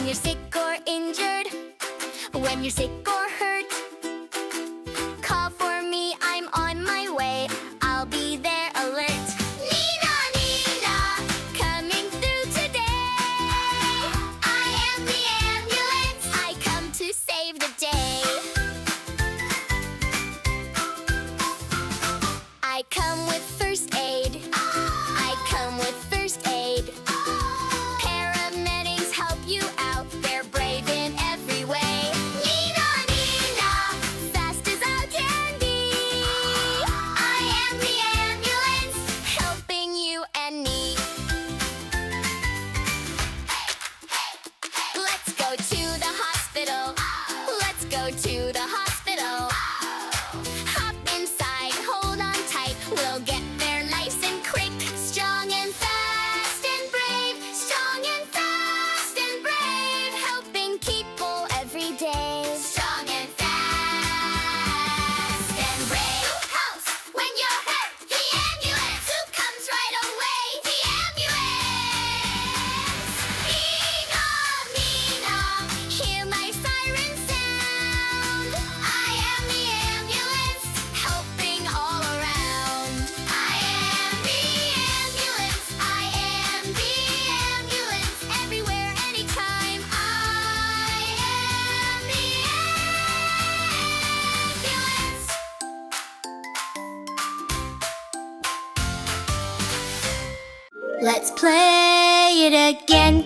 When you're sick or injured, when you're sick or hurt, call for me, I'm on my way. I'll be there alert. Nina, Nina, coming through today. I am the ambulance. I come to save the day. I come with first aid. I come with first aid. Paramedics help you out. They're brave in every way. Nina, Nina, fast as I can be. I am the ambulance, helping you and me. Let's go to the hospital. Let's go to the hospital. Hop inside, hold on tight. We'll get there nice and quick. Strong and fast and brave. Strong and fast and brave. Helping people every day. Strong and fast and brave. Who comes when you're hurt? The ambulance. Who comes right away? The ambulance. Nina, Nina, hear my siren sound. I am the ambulance, helping all around. I am the ambulance. I am the ambulance. Everywhere, anytime. I am the ambulance. Let's play it again.